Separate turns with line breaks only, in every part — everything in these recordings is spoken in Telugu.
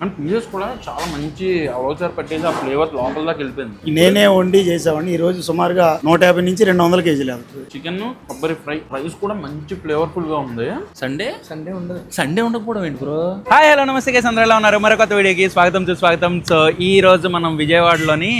అండ్ పీసెస్ కూడా చాలా మంచి అవసరం పట్టేసి ఆ ఫ్లేవర్ లోపల దాకా వెళ్ళిపోయింది.
నేనే వండి చేసామండి. ఈ రోజు సుమారుగా 150 నుంచి 200 కేజీలు అవుతుంది.
చికెన్ కొబ్బరి రైస్ కూడా మంచి ఫ్లేవర్ఫుల్ గా ఉంది. సండే ఉండకపోవడం ఏంటి బ్రో? హాయ్ హలో నమస్తే గైస్, అందరూ ఎలా ఉన్నారు? మరొక కొత్త వీడియోకి స్వాగతం. సో ఈ రోజు మనం విజయవాడలోని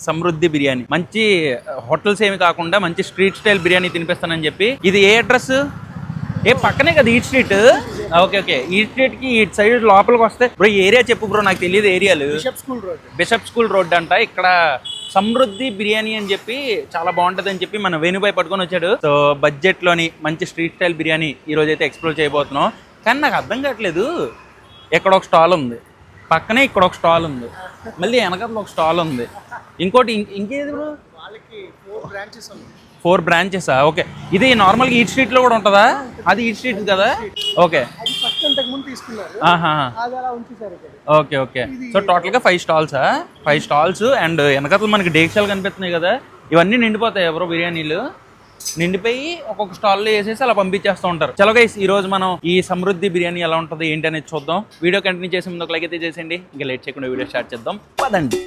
సమృద్ధి బిర్యానీ మంచి హోటల్స్ ఏమి కాకుండా మంచి స్ట్రీట్ స్టైల్ బిర్యానీ తినిపిస్తానని చెప్పి, ఇది ఏ అడ్రస్? ఏ పక్కనే కదా eat street. Okay eat street కి ఇటు సైడ్ లోపలికి వస్తే బ్రో ఏరియా చెప్పు బ్రో, నాకు తెలియదు ఏరియాలు. బిషప్ స్కూల్ రోడ్ అంట. ఇక్కడ సమృద్ధి బిర్యానీ అని చెప్పి చాలా బాగుంటది అని చెప్పి మన వేణుబాయ్ పట్టుకొని వచ్చాడు. సో బడ్జెట్ లోని మంచి స్ట్రీట్ స్టైల్ బిర్యానీ ఈ రోజు అయితే ఎక్స్ప్లోర్ చేయబోతున్నాం. కానీ నాకు అర్థం కావట్లేదు, ఇక్కడ ఒక స్టాల్ ఉంది, పక్కనే ఇక్కడ ఒక స్టాల్ ఉంది, మళ్ళీ వెనకాల ఒక స్టాల్ ఉంది, ఇంకోటి ఇంకేది బ్రో? 4 బ్రాంచెసా? ఓకే, ఇది నార్మల్గా ఈట్ స్ట్రీట్ లో కూడా ఉంటుందా? అది ఈట్ స్ట్రీట్ కదా. ఓకే ఓకే సో టోటల్ గా 5 స్టాల్సా? 5 స్టాల్స్. అండ్ వెనకాల మనకి డేక్షాలు కనిపిస్తున్నాయి కదా, ఇవన్నీ నిండిపోతాయి ఎవరో బిర్యానీలు నిండిపోయి ఒక్కొక్క స్టాల్లో వేసేసి అలా పంపించేస్తూ ఉంటారు. చలో గైస్, ఈ రోజు మనం ఈ సమృద్ధి బిర్యానీ ఎలా ఉంటుంది ఏంటి అనేది చూద్దాం. వీడియో కంటిన్యూ చేసే ముందు ఒక లైక్ అయితే చేసేయండి. ఇంకా లేట్ చేయకుండా వీడియో స్టార్ట్ చేద్దాం, పదండి.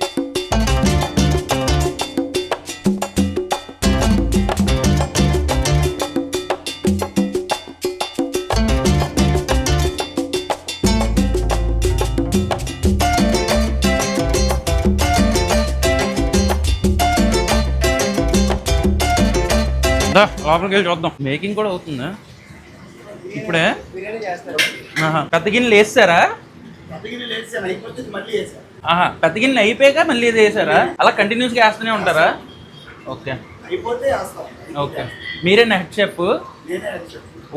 లోపలికి వెళ్ళి చూద్దాం. మేకింగ్ కూడా అవుతుందా ఇప్పుడే? పెద్ద గిన్నెలు వేస్తారా? పెద్ద గిన్నెలు అయిపోయాక మళ్ళీ ఇది వేసారా? అలా కంటిన్యూస్గా వేస్తూనే ఉంటారా? Okay okay. మీరేనా హెడ్ షెఫ్?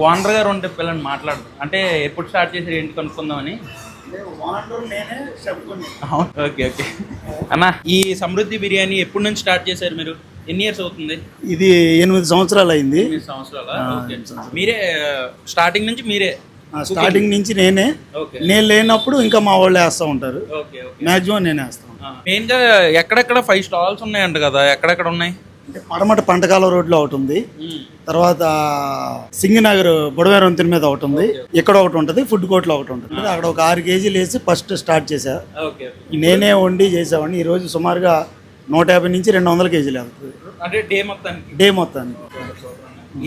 ఓనర్ గారు ఉంటే పిల్లల్ని మాట్లాడదు అంటే ఎప్పుడు స్టార్ట్ చేసారు ఏంటి కనుక్కుందామని. ఓకే అన్న, ఈ సమృద్ధి బిర్యానీ ఎప్పటి నుంచి స్టార్ట్ చేశారు మీరు? ఎన్ని ఇయర్స్ అవుతుంది?
ఇది 8 సంవత్సరాలు అయింది.
8 సంవత్సరాలా? మీరే స్టార్టింగ్ నుంచి? మీరే
స్టార్టింగ్ నుంచి నేనే. నేను లేనప్పుడు ఇంకా మా వాళ్ళు వేస్తూ ఉంటారు. మాక్సిమం నేనే వేస్తాను.
మెయిన్ గా ఎక్కడెక్కడ 5 స్టాల్స్ ఉన్నాయంట కదా, ఎక్కడెక్కడ ఉన్నాయి?
పడమట పంటకాల రోడ్లో ఒకటి ఉంది, తర్వాత సింగనగర్ బుడవేరు వంతెన మీద ఒకటి ఉంది, ఇక్కడ ఒకటి ఉంటుంది, ఫుడ్ కోర్ట్ లో ఒకటి ఉంటుంది. అక్కడ ఒక 6 కేజీలు వేసి ఫస్ట్ స్టార్ట్ చేశా. నేనే వండి చేసామండి. ఈ రోజు సుమారుగా 150 నుంచి 200 కేజీలు అవుతుంది.
అంటే డే మొత్తానికి.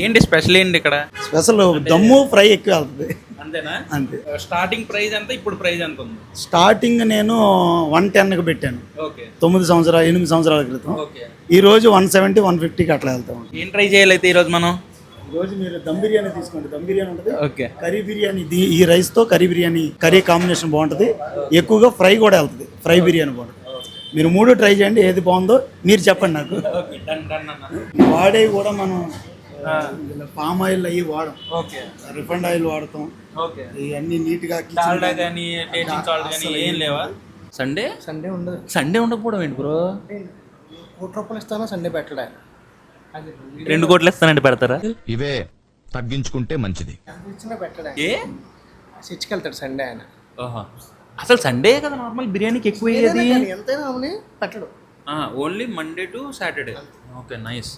ఏంటి స్పెషల్ ఏంటి ఇక్కడ?
స్పెషల్ దమ్ము ఫ్రై ఎక్కువ అవుతుంది.
అంతేనా?
అంతే.
స్టార్టింగ్ ప్రైస్ ఎంత, ఇప్పుడు ప్రైస్ ఎంత ఉంది?
స్టార్టింగ్ నేను 110కి పెట్టాను 8 సంవత్సరాల క్రితం. ఈ రోజు 170, 150కి అట్లా వెళ్తాం.
ఏం ట్రై చేయాలి అయితే ఈ రోజు మనం?
ఈ రోజు మీరు దమ్ బిర్యానీ తీసుకోండి. దమ్ బిర్యానీ ఉంటుంది, కర్రీ బిర్యానీ. ఈ రైస్ తో కర్రీ బిర్యానీ, కర్రీ కాంబినేషన్ బాగుంటుంది. ఎక్కువగా ఫ్రై కూడా వెళ్తుంది, ఫ్రై బిర్యానీ బాగుంటుంది. మీరు 3 ట్రై చేయండి, ఏది బాగుందో మీరు చెప్పండి నాకు. వాడేవి కూడా మనం పామ్ ఆయిల్ అవి వాడం, రిఫైండ్ ఆయిల్ వాడతాం. ఇవన్నీ నీట్ గా.
ఏం లేవా? సండే ఉండదు. సండే ఉండకపోవడం ఏంటి బ్రో?
1 కోటి రూపాయలు ఇస్తాను, సండే పెట్టడా?
2 కోట్లు ఇస్తానంటే పెడతారా?
ఇవే తగ్గించుకుంటే మంచిది.
పెట్టడా? చర్చికి వెళ్తాడు సండే ఆయన.
అసలు సండే కదా నార్మల్ బిర్యానీకి ఎక్కువ
ఎంతైనా అవుని పెట్టడు.
Only Monday to Saturday. Okay nice.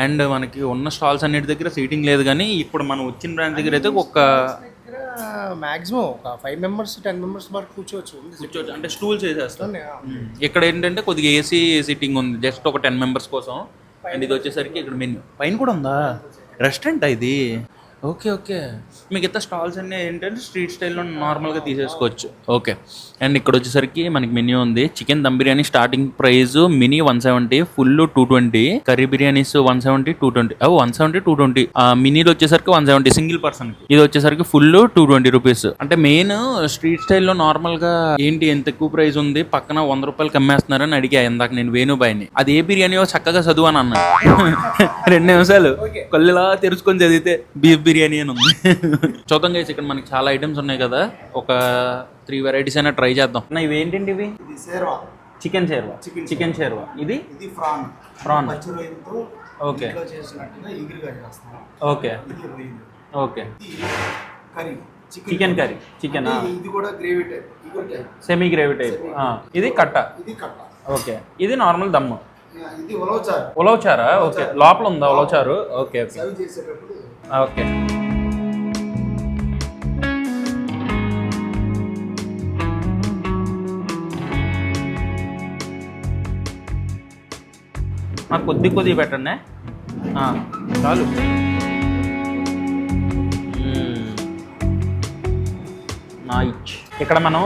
And మనకి ఉన్న స్టాల్స్ అన్నిటి దగ్గర సీటింగ్ లేదు, కానీ ఇప్పుడు మనం వచ్చిన బ్రాంచ్ దగ్గర అయితే ఒక
మాక్సిమం ఒక 5 మెంబర్స్ 10 మెంబర్స్ వరకు కూర్చోవచ్చు.
అంటే స్టూల్స్ వేసేస్తాం. ఇక్కడ ఏంటంటే కొద్దిగా ఏసీ సీటింగ్ ఉంది, జస్ట్ ఒక 10 మెంబర్స్ కోసం. అండ్ ఇది వచ్చేసరికి ఇక్కడ మెన్యూ పైన కూడా ఉందా? రెస్టారెంటా ఇది? ఓకే. మీకు ఇట్లా స్టాల్స్ అన్నీ ఏంటంటే స్ట్రీట్ స్టైల్లో నార్మల్గా తీసేసుకోవచ్చు. ఓకే. అండ్ ఇక్కడ వచ్చేసరికి మనకి మెన్యూ ఉంది. Chicken dum biryani starting price mini 170, full 220, curry biryanis 170, 220. 170, 220. మినీలో వచ్చేసరికి 170 సింగిల్ పర్సన్. ఇది వచ్చేసరికి ఫుల్ 220 రూపీస్. అంటే మెయిన్ స్ట్రీట్ స్టైల్లో నార్మల్గా ఏంటి ఎంత ఎక్కువ ప్రైస్ ఉంది, పక్కన 100 రూపాయలకి అమ్మేస్తున్నారని అడిగా ఇందాక నేను వేణుబాయిని. అది ఏ బిర్యానీయో చక్కగా చదువు అని అన్నా. 2 నిమిషాలు కళ్ళులా తెరుచుకొని చదివితే బీఫ్ బిర్యానీ అని ఉంది. చూద్దాం గైస్, ఇక్కడ మనకి చాలా ఐటమ్స్ ఉన్నాయి కదా, ఒక 3 వెరైటీస్ అయినా ట్రై చేద్దాం. ఇవేంటండి ఇవి? చికెన్ షేర్వా. ఇది prawn. Okay. Chicken curry. Semi gravy type. ఇది కట్ట. ఓకే. ఇది నార్మల్ దమ్ము. ఉలవచారా? ఓకే. లోపల ఉందా ఉలవచారు? ఓకే. నాకు కొద్ది పెట్టండి. చాలు. ఇక్కడ మనం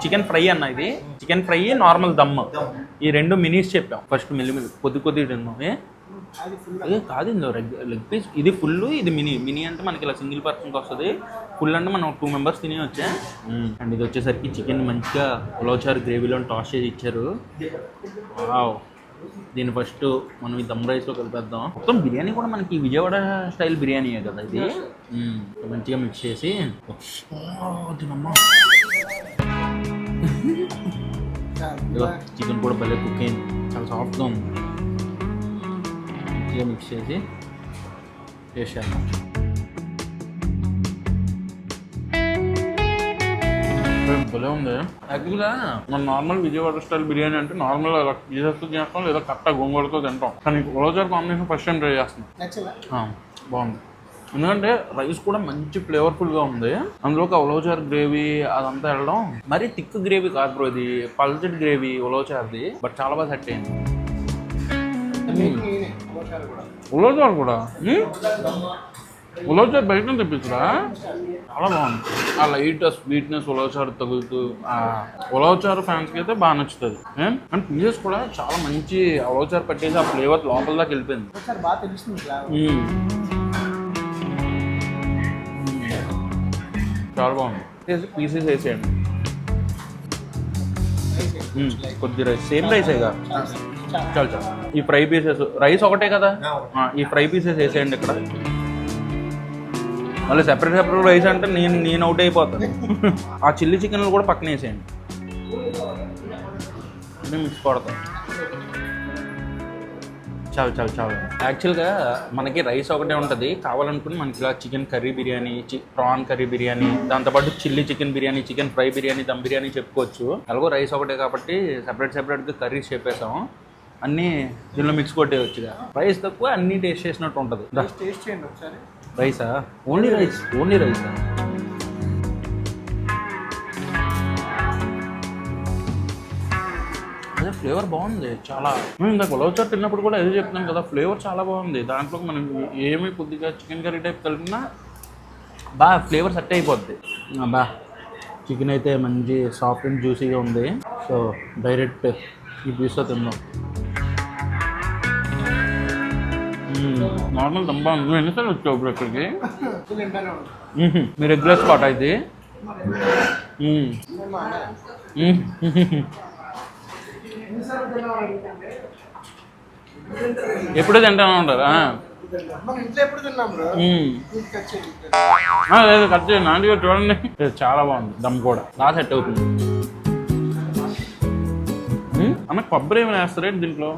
చికెన్ ఫ్రై అన్న, ఇది చికెన్ ఫ్రై నార్మల్ దమ్, ఈ రెండు మినీస్ చెప్పాం. ఫస్ట్ మిల్లి కొద్ది తిన్నాం. కాదు ఇందో లెగ్ పీస్, ఇది ఫుల్, ఇది మినీ అంటే మనకి ఇలా సింగిల్ పర్సన్కి వస్తుంది. ఫుల్ అంటే మనం 2 మెంబర్స్ తినే వచ్చా. అండ్ ఇది వచ్చేసరికి చికెన్ మంచిగా ఉలవచారు గ్రేవీలో టాస్ చేసి ఇచ్చారు. వావ్. దీన్ని ఫస్ట్ మనం ఈ దమ్ రైస్లో కలిపేద్దాం. మొత్తం బిర్యానీ కూడా మనకి విజయవాడ స్టైల్ బిర్యానీయే కదా ఇది. మంచిగా మిక్స్ చేసి చికెన్ కూడా భలే కుక్ అయింది, చాలా సాఫ్ట్గా ఉంది. మంచిగా మిక్స్ చేసి చేసేద్దాం. భలే ఉంది. యాక్చువల్గా మన నార్మల్ విజయవాడ స్టైల్ బిర్యానీ అంటే నార్మల్ పీసెస్తో తినేస్తాం, లేదా కరెక్ట్గా గోంగూరతో తింటాం. కానీ ఉలవచారు కాంబినేషన్ ఫస్ట్ టైం ట్రై చేస్తున్నాం. బాగుంది. ఎందుకంటే రైస్ కూడా మంచి ఫ్లేవర్ఫుల్గా ఉంది. అందులోకి ఉలవచారు గ్రేవీ అదంతా వెళ్ళడం మరీ థిక్ గ్రేవీ కాదు బ్రో, ఇది పల్చటి గ్రేవీ ఉలవచారుది. బట్ చాలా బాగా సెట్ అయింది. ఉలవచారు కూడా ఉలవచారు బయట తెప్పించరా, చాలా బాగుంది. ఆ లైట్ స్వీట్నెస్ ఉలవచారు తగులుతూ, ఉలవచారు ఫ్యాన్స్కి అయితే బాగా నచ్చుతుంది. అండ్ పీసెస్ కూడా చాలా మంచి ఉలవచారు పట్టేసి ఆ ఫ్లేవర్ లోపల దాకా వెళ్ళిపోయింది. చాలా బాగుంది. పీసెస్ వేసేయండి. కొద్ది రైస్, సేమ్ రైసేగా, చాలు చాలు. ఈ ఫ్రై పీసెస్, రైస్ ఒకటే కదా, ఈ ఫ్రై పీసెస్ వేసేయండి ఇక్కడ. మళ్ళీ సెపరేట్ రైస్ అంటే నేను అవుట్ అయిపోతాను. ఆ చిల్లీ చికెన్లు కూడా పక్కన వేసేయండి, మిక్స్ కొడతాను. చాలు. యాక్చువల్గా మనకి రైస్ ఒకటే ఉంటుంది. కావాలనుకుని మనకి ఇలా chicken curry biryani, prawn curry biryani, దాంతోపాటు chilli chicken biryani, chicken fry biryani, dum biryani చెప్పుకోవచ్చు. అలాగో రైస్ ఒకటే కాబట్టి సెపరేట్గా కర్రీస్ చెప్పేసాం. అన్నీ దీనిలో మిక్స్ కొట్టేయచ్చుగా. రైస్ తక్కువ, అన్నీ టేస్ట్ చేసినట్టు ఉంటుంది. రైసా? ఓన్లీ రైసా? అదే ఫ్లేవర్ బాగుంది చాలా. ఇందాక ఉలవచారు తిన్నప్పుడు కూడా అదే చెప్తున్నాను కదా, ఫ్లేవర్ చాలా బాగుంది. దాంట్లో మనం ఏమి కొద్దిగా చికెన్ కర్రీ టైప్ కలిపినా బాగా ఫ్లేవర్ సెట్ అయిపోద్ది. చికెన్ అయితే మంచి సాఫ్ట్ అండ్ జ్యూసీగా ఉంది. సో డైరెక్ట్ ఈ పీస్తో తిందాం. నార్మల్ దమ్ బాగుంది. నువ్వు ఎన్నిసార్లు వచ్చావు ఇప్పుడు ఇక్కడికి? మీ రెగ్యులర్ స్పాట్ అయితే ఎప్పుడూ తింటానే ఉంటారా? లేదు, కట్ చేయండి. నాంటిగా చూడండి, చాలా బాగుంది. దమ్ కూడా బాగా సెట్ అవుతుంది. అన్న కొబ్బరి ఏమైనా వేస్తారేంటి దీంట్లో?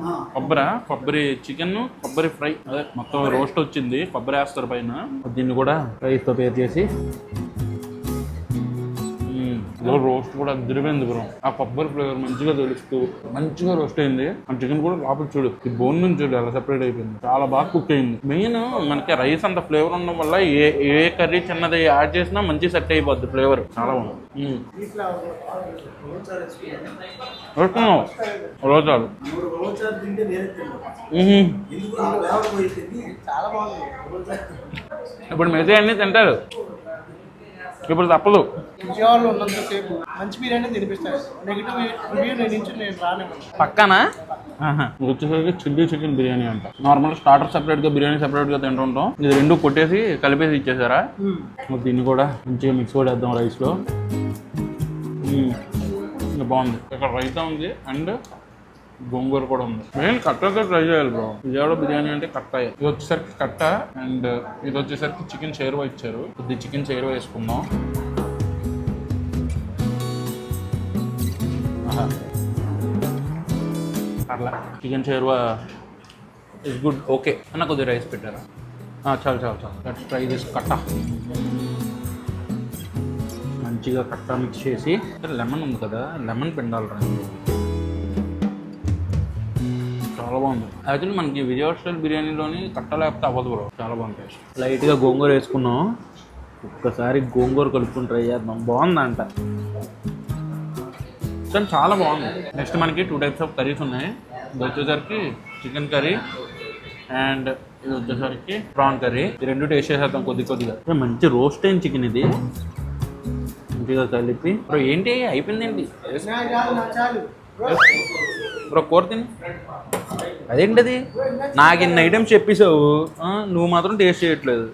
కొబ్బరి చికెన్, కొబ్బరి ఫ్రై, అదే మొత్తం రోస్ట్ వచ్చింది, కొబ్బరి వేస్తారు పైన. దీన్ని కూడా రైస్తో పేర్ చేసి రోస్ట్ కూడా అదిరిపోయింది బ్రో. ఆ కొబ్బరి ఫ్లేవర్ మంచిగా తెలుస్తూ మంచిగా రోస్ట్ అయింది. ఆ చికెన్ కూడా లోపల చూడు, ఈ బోన్ నుంచి చూడు అలా సెపరేట్ అయిపోయింది. చాలా బాగా కుక్ అయింది. మెయిన్ మనకి రైస్ అంత ఫ్లేవర్ ఉండడం వల్ల ఏ కర్రీ చిన్నది యాడ్ చేసినా మంచి సెట్ అయిపోద్ది ఫ్లేవర్. చాలా బాగుంది. ఉలవచారు ఇప్పుడు మిగతా అన్నీ తింటారు, ఇప్పుడు తప్పదు.
విజయవాడలో ఉన్నంతసేపు మంచి బిర్యానీ తినిపిస్తారు. నెగిటివ్ రివ్యూ నేను రానివ్వను.
పక్కనా వచ్చేసరికి చిల్లీ చికెన్ బిర్యానీ అంట. నార్మల్ స్టార్టర్ సెపరేట్గా, బిర్యానీ సెపరేట్గా తింటుంటాం. ఇది రెండు కొట్టేసి కలిపేసి ఇచ్చేసారా? దీన్ని కూడా మంచిగా మిక్స్ కొట్టేద్దాం రైస్లో. బాగుంది. ఇక్కడ రైతా ఉంది అండ్ గోంగూర కూడా ఉంది. మెయిన్ కట్టతో ట్రై చేయాలి బ్రో. విజయవాడ బిర్యానీ అంటే కట్ట. ఇది వచ్చేసరికి కట్ట అండ్ ఇది వచ్చేసరికి చికెన్ షేర్వా ఇచ్చారు. కొద్ది చికెన్ షేర్వా వేసుకుందాం. అట్లా chicken sherwa is good. Okay అన్న, కొద్దిగా రైస్ పెట్టారా? చాలు. లెట్స్ ట్రై దిస్ కట్ట. మంచిగా కట్ట మిక్స్ చేసి, లెమన్ ఉంది కదా, లెమన్ పిండాలి రండి. చాలా బాగుంది. యాక్చువల్లీ మనకి విజయవాడ స్టైల్ బిర్యానీలోని కట్ట లేకపోతే అవ్వదు బ్రో. చాలా బాగుంది. లైట్గా గోంగూర వేసుకున్నాం. ఒక్కసారి గోంగూర కలుపుకుని ట్రై చేద్దాం. బాగుందంట, చాలా బాగుంది. నెక్స్ట్ మనకి 2 టైప్స్ ఆఫ్ కర్రీస్ ఉన్నాయి. ఇది వచ్చేసరికి చికెన్ కర్రీ అండ్ ఇది వచ్చేసరికి ప్రాన్ కర్రీ. ఈ రెండు టేస్ట్ చేసేద్దాం కొద్దిగా. మంచి రోస్ట్ అయిన చికెన్ ఇది, మంచిగా కలిపి. బ్రో ఏంటి అయిపోయిందేంటి
చాలు
బ్రో? కూర తిని అదేంటది, నాకు ఇన్ని ఐటమ్స్ చెప్పేసావు, నువ్వు మాత్రం టేస్ట్ చేయట్లేదు.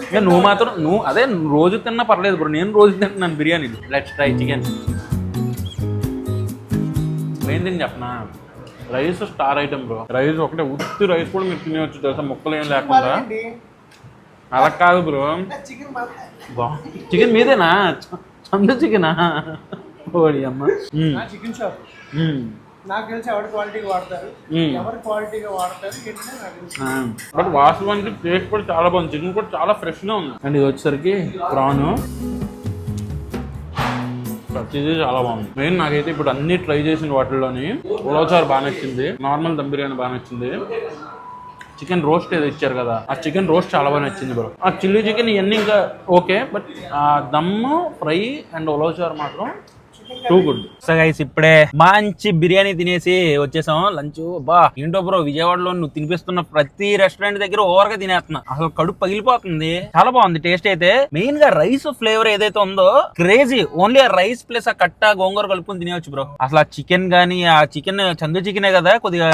ఇంకా నువ్వు అదే రోజు తిన్నా పర్లేదు బ్రో, నేను రోజు తింటున్నాను బిర్యానీ. Let's try chicken. ఏంటని చెప్పనా, rice star item bro. Rice ఒకటే ఉత్తి రైస్ కూడా మీరు తినేవచ్చు తెలుసా, ముక్కలు ఏం లేకుండా. అలా కాదు బ్రో, చికెన్ మీదేనా? చందు చికెనా? ఓడి అమ్మ.
చికెన్ షాప్ నాకు తెలిసి ఎవరి క్వాలిటీగా వాడతారు, ఎవరి క్వాలిటీగా వాడతారు ఏంటంటే నాకు తెలుసు.
బట్ వాస్తవానికి టేస్ట్ కూడా చాలా బాగుంది, చికెన్ కూడా చాలా ఫ్రెష్గా ఉంది. అండ్ ఇది వచ్చేసరికి ప్రాను, ప్రతిదీ చాలా బాగుంది. మెయిన్ నాకైతే ఇప్పుడు అన్ని ట్రై చేసిన వాటిల్లోని ఉలవచారు బాగా నచ్చింది, నార్మల్ దమ్ బిర్యానీ బాగా నచ్చింది, చికెన్ రోస్ట్ ఏదో ఇచ్చారు కదా ఆ చికెన్ రోస్ట్ చాలా బాగా నచ్చింది బ్రో. ఆ చిల్లీ చికెన్ ఇవన్నీ ఇంకా ఓకే, బట్ ఆ దమ్ము ఫ్రై అండ్ ఉలవచారు మాత్రం టూ గుడ్. సో గైస్ ఇప్పుడే మంచి బిర్యానీ తినేసి వచ్చేసాం. లంచ్ బా ఏంటో బ్రో, విజయవాడలో నువ్వు తినిపిస్తున్న ప్రతి రెస్టారెంట్ దగ్గర ఓవర్గా తినేస్తున్నా, అసలు కడుపు పగిలిపోతుంది. చాలా బాగుంది టేస్ట్ అయితే. మెయిన్ గా రైస్ ఫ్లేవర్ ఏదైతే ఉందో క్రేజీ. ఓన్లీ ఆ రైస్ ప్లస్ ఆ కట్ట గోంగూర కలుపుకొని తినేవచ్చు బ్రో. అసలు ఆ చికెన్ గానీ, ఆ చికెన్ చందు చికెనే కదా, కొద్దిగా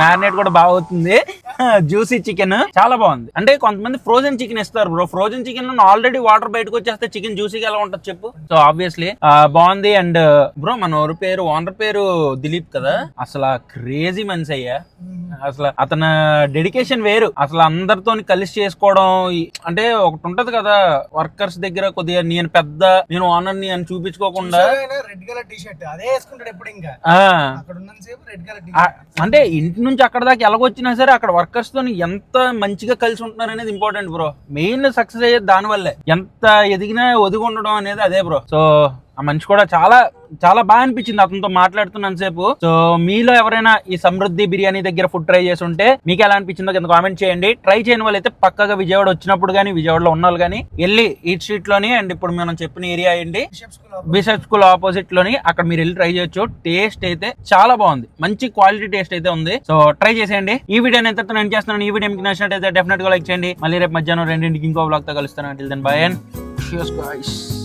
మ్యారినేట్ కూడా బాగా అవుతుంది, జ్యూసీ చికెన్ చాలా బాగుంది. అంటే కొంతమంది ఫ్రోజన్ చికెన్ ఇస్తారు బ్రో, ఫ్రోజన్ చికెన్ లో ఆల్రెడీ వాటర్ బయటకు వచ్చేస్తే చికెన్ జ్యూసీగా ఎలా ఉంటుంది చెప్పు. సో ఆబ్వియస్లీ బాగుంది. అండ్ బ్రో మన ఓనర్ పేరు దిలీప్ కదా, అసలు క్రేజీ మనిషి అయ్యా. అసలు అతని డెడికేషన్ వేరు. అసలు అందరితో కలిసి చేసుకోవడం. అంటే ఒకటి ఉంటది కదా వర్కర్స్ దగ్గర, కొద్దిగా నేను ఓనర్ ని అని చూపించుకోకుండా
రెడ్ కలర్ టీ షర్ట్ అదే వేసుకుంటాడు ఎప్పుడు. ఇంకా అక్కడ ఉన్నంతసేపు రెడ్ కలర్ టీ
అంటే ఇంటి నుంచి అక్కడ దాకా ఎలాగొచ్చినా సరే అక్కడ వర్కర్స్ తో ఎంత మంచిగా కలిసి ఉంటున్నారు అనేది ఇంపార్టెంట్ బ్రో. మెయిన్ సక్సెస్ అయ్యేది దాని వల్లే. ఎంత ఎదిగినా ఒదిగి ఉండడం అనేది అదే బ్రో. సో ఆ మనిషి కూడా చాలా చాలా బాగా అనిపించింది అతనితో మాట్లాడుతున్నాను సేపు. సో మీలో ఎవరైనా ఈ సమృద్ధి బిర్యానీ దగ్గర ఫుడ్ ట్రై చేసి ఉంటే మీకు ఎలా అనిపించిందో కింద కామెంట్ చేయండి. ట్రై చేయని వాళ్ళైతే పక్కగా విజయవాడ వచ్చినప్పుడు కానీ, విజయవాడలో ఉన్న వాళ్ళు కానీ వెళ్ళి ఈట్ స్ట్రీట్ లోని, అండ్ ఇప్పుడు మనం చెప్పిన ఏరియా ఏంటి బిషప్ స్కూల్ ఆపోజిట్ లోని, అక్కడ మీరు వెళ్ళి ట్రై చేయొచ్చు. టేస్ట్ అయితే చాలా బాగుంది, మంచి క్వాలిటీ టేస్ట్ అయితే ఉంది. సో ట్రై చేసేయండి. ఈ వీడియో ఎంతతో నేను చేస్తున్నాను. ఈ వీడియో మీకు నచ్చినట్టయితే డెఫినెట్ గా లైక్ చేయండి. మళ్ళీ రేపు మధ్యాహ్నం 2ంటికి ఇంకో బ్లాగ్ తో కలుస్తాను. Until then bye and cheers guys.